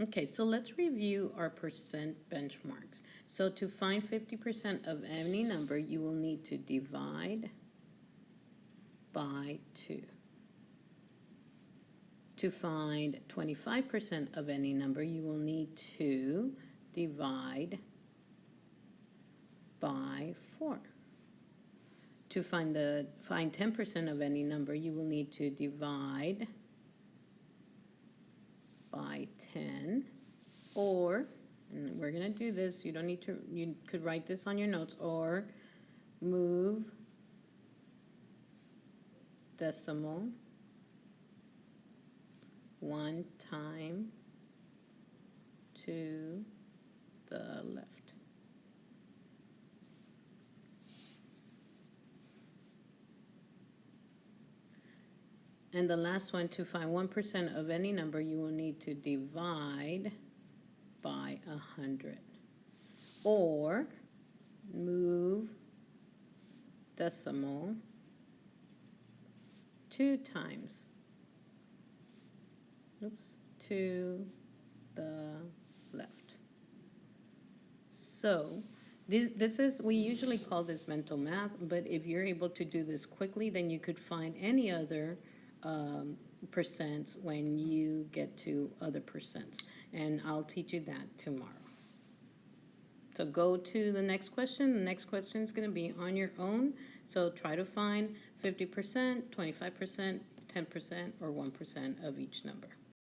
Okay, so let's review our percent benchmarks. So to find 50% of any number, you will need to divide by 2. To find 25% of any number, you will need to divide by 4. To find 10% of any number, you will need to divide by 10, or, and we're going to do this, you don't need to, you could write this on your notes, or move decimal 1 time to the left. And the last one, to find 1% of any number, you will need to divide by 100. Or move decimal 2 times, to the left. So this is, we usually call this mental math, but if you're able to do this quickly, then you could find any other percents when you get to other percents. And I'll teach you that tomorrow. So go to the next question. The next question is going to be on your own. So try to find 50%, 25%, 10%, or 1% of each number.